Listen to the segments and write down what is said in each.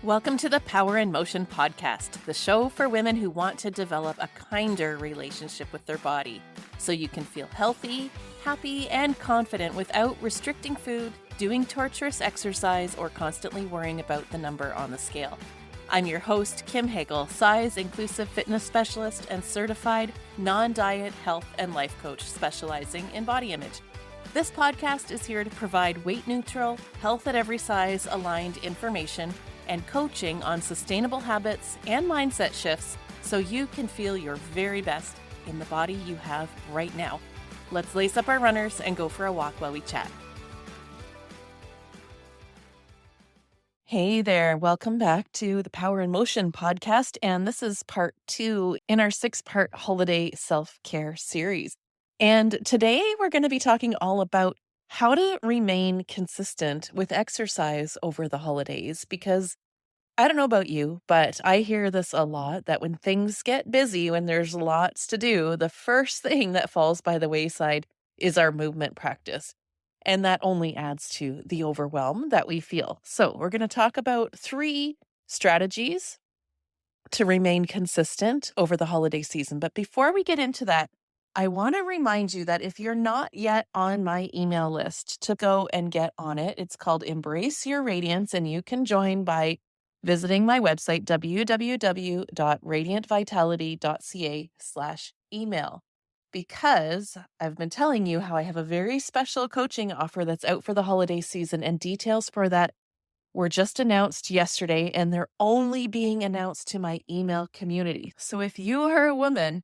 Welcome to the Power in Motion podcast, the show for women who want to develop a kinder relationship with their body so you can feel healthy, happy, and confident without restricting food, doing torturous exercise, or constantly worrying about the number on the scale. I'm your host, Kim Hagel, size inclusive fitness specialist and certified non-diet health and life coach specializing in body image. This podcast is here to provide weight neutral, health at every size aligned information and coaching on sustainable habits and mindset shifts so you can feel your very best in the body you have right now. Let's lace up our runners and go for a walk while we chat. Hey there, welcome back to the Power in Motion podcast, and this is part 2 in our 6-part holiday self-care series. And today we're going to be talking all about how to remain consistent with exercise over the holidays, because I don't know about you, but I hear this a lot that when things get busy, when there's lots to do, the first thing that falls by the wayside is our movement practice. And that only adds to the overwhelm that we feel. So, we're going to talk about 3 strategies to remain consistent over the holiday season. But before we get into that, I want to remind you that if you're not yet on my email list, to go and get on it. It's called Embrace Your Radiance, and you can join by visiting my website, www.radiantvitality.ca/email, because I've been telling you how I have a very special coaching offer that's out for the holiday season, and details for that were just announced yesterday, and they're only being announced to my email community. So if you are a woman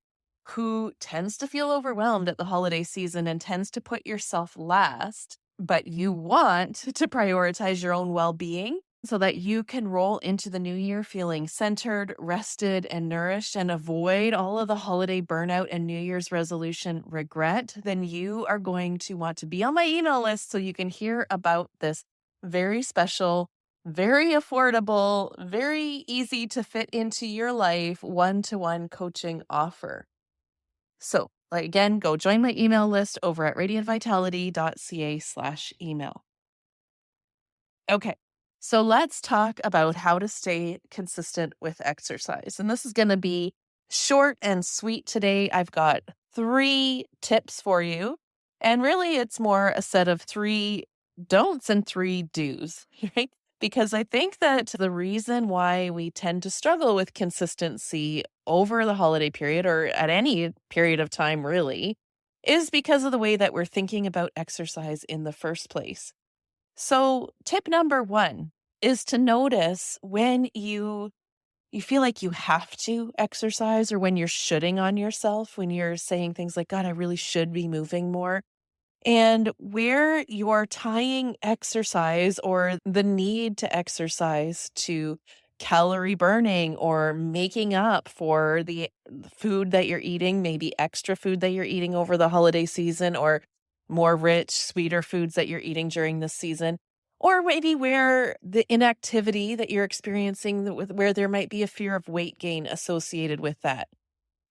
who tends to feel overwhelmed at the holiday season and tends to put yourself last, but you want to prioritize your own well-being so that you can roll into the new year feeling centered, rested, and nourished, and avoid all of the holiday burnout and New Year's resolution regret, then you are going to want to be on my email list so you can hear about this very special, very affordable, very easy to fit into your life one-to-one coaching offer. So again, go join my email list over at radiantvitality.ca/email. Okay, so let's talk about how to stay consistent with exercise. And this is going to be short and sweet today. I've got 3 tips for you. And really, it's more a set of 3 don'ts and 3 do's, right? Because I think that the reason why we tend to struggle with consistency over the holiday period, or at any period of time really, is because of the way that we're thinking about exercise in the first place. So, tip number 1 is to notice when you feel like you have to exercise, or when you're shoulding on yourself, when you're saying things like, God, I really should be moving more. And where you're tying exercise or the need to exercise to calorie burning, or making up for the food that you're eating, maybe extra food that you're eating over the holiday season, or more rich, sweeter foods that you're eating during this season, or maybe where the inactivity that you're experiencing, where there might be a fear of weight gain associated with that.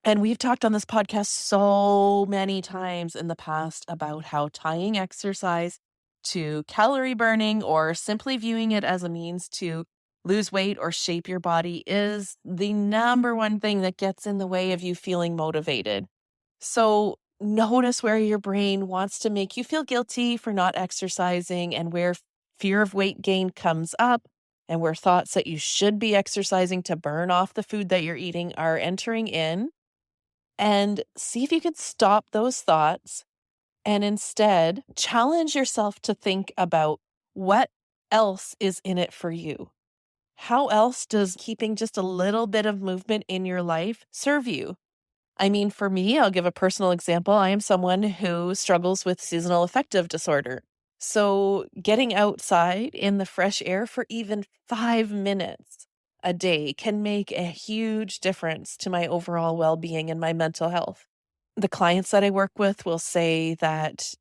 And we've talked on this podcast so many times in the past about how tying exercise to calorie burning, or simply viewing it as a means to lose weight or shape your body, is the number one thing that gets in the way of you feeling motivated. So notice where your brain wants to make you feel guilty for not exercising, and where fear of weight gain comes up, and where thoughts that you should be exercising to burn off the food that you're eating are entering in. And see if you can stop those thoughts and instead challenge yourself to think about what else is in it for you. How else does keeping just a little bit of movement in your life serve you? I mean, for me, I'll give a personal example. I am someone who struggles with seasonal affective disorder. So getting outside in the fresh air for even 5 minutes a day can make a huge difference to my overall well-being and my mental health. The clients that I work with will say that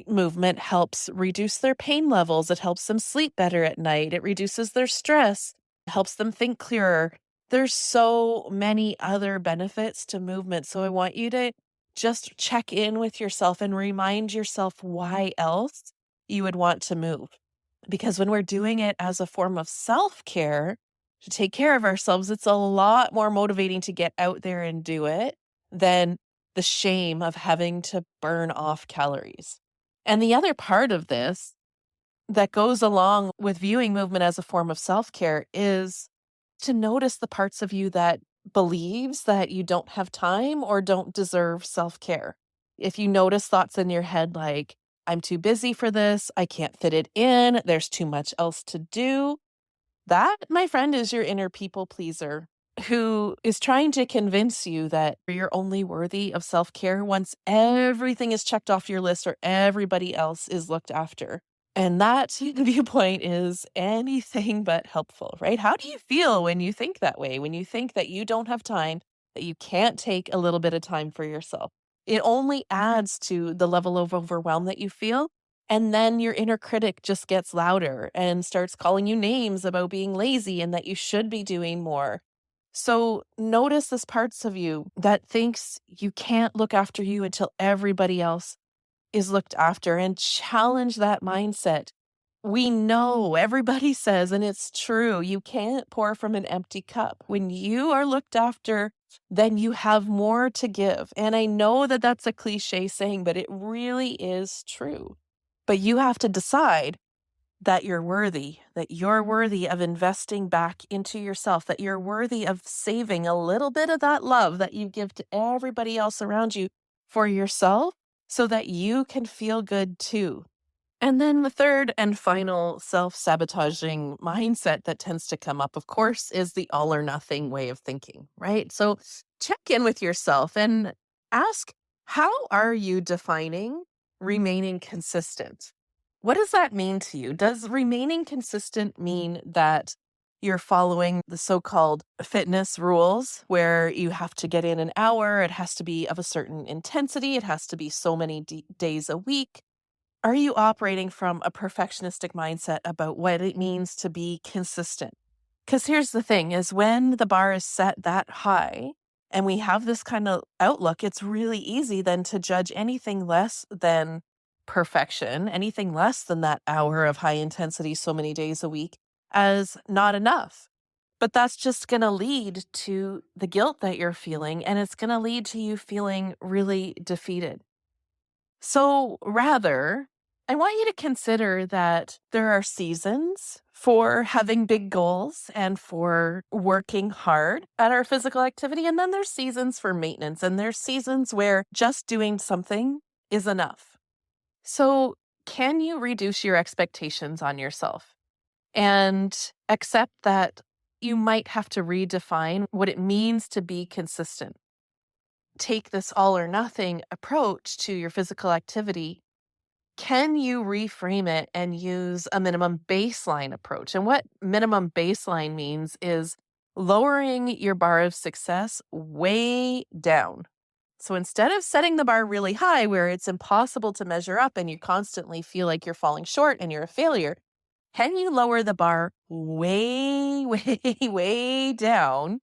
movement helps reduce their pain levels. It helps them sleep better at night. It reduces their stress, helps them think clearer. There's so many other benefits to movement. So I want you to just check in with yourself and remind yourself why else you would want to move. Because when we're doing it as a form of self-care, to take care of ourselves, it's a lot more motivating to get out there and do it than the shame of having to burn off calories. And the other part of this that goes along with viewing movement as a form of self care is to notice the parts of you that believes that you don't have time or don't deserve self care. If you notice thoughts in your head like, I'm too busy for this, I can't fit it in, there's too much else to do, that, my friend, is your inner people pleaser who is trying to convince you that you're only worthy of self care once everything is checked off your list or everybody else is looked after. And that viewpoint is anything but helpful, right? How do you feel when you think that way? When you think that you don't have time, that you can't take a little bit of time for yourself? It only adds to the level of overwhelm that you feel. And then your inner critic just gets louder and starts calling you names about being lazy and that you should be doing more. So notice this parts of you that thinks you can't look after you until everybody else is looked after, and challenge that mindset. We know everybody says, and it's true, you can't pour from an empty cup. When you are looked after, then you have more to give. And I know that that's a cliche saying, but it really is true. But you have to decide that you're worthy of investing back into yourself, that you're worthy of saving a little bit of that love that you give to everybody else around you for yourself so that you can feel good too. And then the third and final self sabotaging mindset that tends to come up, of course, is the all or nothing way of thinking, right? So check in with yourself and ask, how are you defining remaining consistent? What does that mean to you? Does remaining consistent mean that you're following the so called fitness rules where you have to get in an hour, it has to be of a certain intensity, it has to be so many days a week? Are you operating from a perfectionistic mindset about what it means to be consistent? Because here's the thing is when the bar is set that high and we have this kind of outlook, it's really easy then to judge anything less than perfection, anything less than that hour of high intensity so many days a week as not enough. But that's just going to lead to the guilt that you're feeling, and it's going to lead to you feeling really defeated. So rather, I want you to consider that there are seasons for having big goals and for working hard at our physical activity. And then there's seasons for maintenance, and there's seasons where just doing something is enough. So, can you reduce your expectations on yourself and accept that you might have to redefine what it means to be consistent? Take this all or nothing approach to your physical activity. Can you reframe it and use a minimum baseline approach? And what minimum baseline means is lowering your bar of success way down. So instead of setting the bar really high where it's impossible to measure up and you constantly feel like you're falling short and you're a failure, can you lower the bar way, way down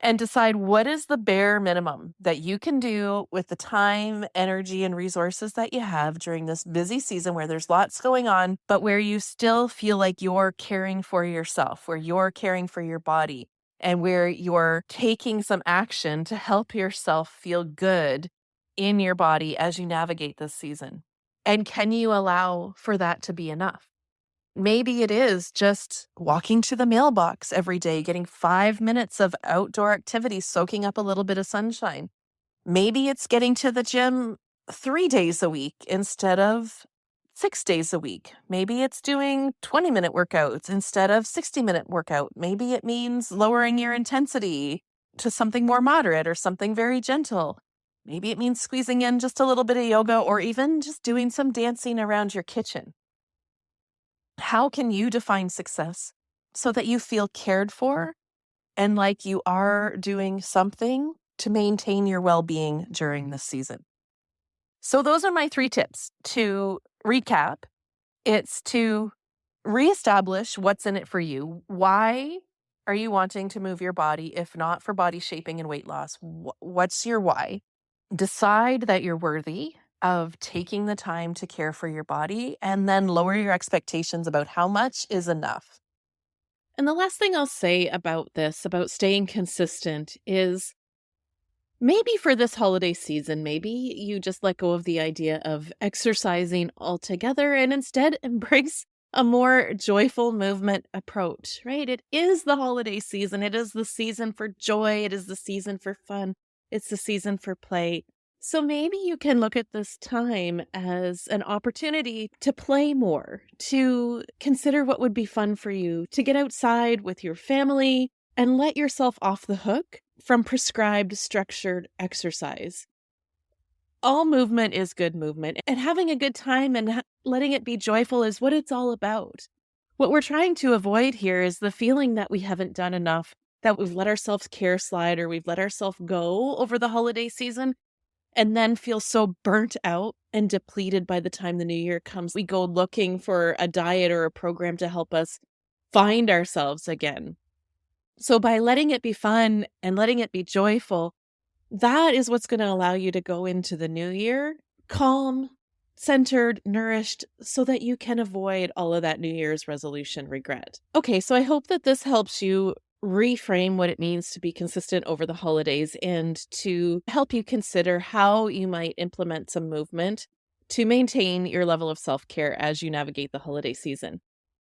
and decide what is the bare minimum that you can do with the time, energy, and resources that you have during this busy season where there's lots going on, but where you still feel like you're caring for yourself, where you're caring for your body, and where you're taking some action to help yourself feel good in your body as you navigate this season? And can you allow for that to be enough? Maybe it is just walking to the mailbox every day, getting 5 minutes of outdoor activity, soaking up a little bit of sunshine. Maybe it's getting to the gym 3 days a week instead of 6 days a week. Maybe it's doing 20-minute workouts instead of 60-minute workout. Maybe it means lowering your intensity to something more moderate or something very gentle. Maybe it means squeezing in just a little bit of yoga or even just doing some dancing around your kitchen. How can you define success so that you feel cared for and like you are doing something to maintain your well-being during this season? So those are my 3 tips. To recap, it's to reestablish what's in it for you. Why are you wanting to move your body if not for body shaping and weight loss? What's your why? Decide that you're worthy of taking the time to care for your body, and then lower your expectations about how much is enough. And the last thing I'll say about this, about staying consistent, is maybe for this holiday season, maybe you just let go of the idea of exercising altogether and instead embrace a more joyful movement approach, right? It is the holiday season. It is the season for joy. It is the season for fun. It's the season for play. So maybe you can look at this time as an opportunity to play more, to consider what would be fun for you, to get outside with your family and let yourself off the hook from prescribed structured exercise. All movement is good movement, and having a good time and letting it be joyful is what it's all about. What we're trying to avoid here is the feeling that we haven't done enough, that we've let ourselves care slide or we've let ourselves go over the holiday season and then feel so burnt out and depleted by the time the new year comes. We go looking for a diet or a program to help us find ourselves again. So by letting it be fun and letting it be joyful, that is what's going to allow you to go into the new year calm, centered, nourished, so that you can avoid all of that New Year's resolution regret. Okay, so I hope that this helps you reframe what it means to be consistent over the holidays and to help you consider how you might implement some movement to maintain your level of self-care as you navigate the holiday season.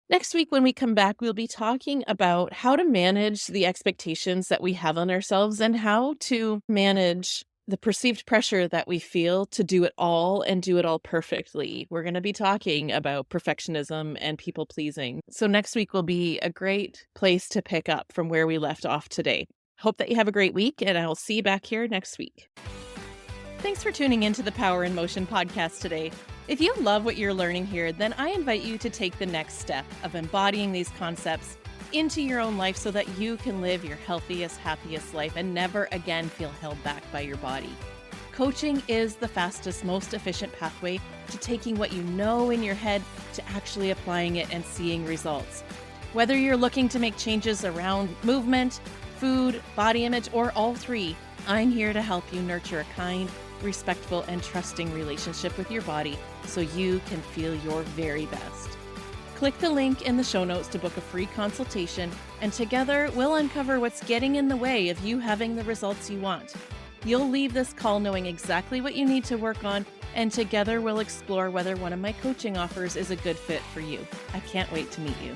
Next week, when we come back, we'll be talking about how to manage the expectations that we have on ourselves and how to manage the perceived pressure that we feel to do it all and do it all perfectly. We're going to be talking about perfectionism and people pleasing. So next week will be a great place to pick up from where we left off today. Hope that you have a great week, and I'll see you back here next week. Thanks for tuning into the Power in Motion podcast today. If you love what you're learning here, then I invite you to take the next step of embodying these concepts into your own life so that you can live your healthiest, happiest life and never again feel held back by your body. Coaching is the fastest, most efficient pathway to taking what you know in your head to actually applying it and seeing results. Whether you're looking to make changes around movement, food, body image, or all three, I'm here to help you nurture a kind, respectful, and trusting relationship with your body so you can feel your very best. Click the link in the show notes to book a free consultation, and together we'll uncover what's getting in the way of you having the results you want. You'll leave this call knowing exactly what you need to work on, and together we'll explore whether one of my coaching offers is a good fit for you. I can't wait to meet you.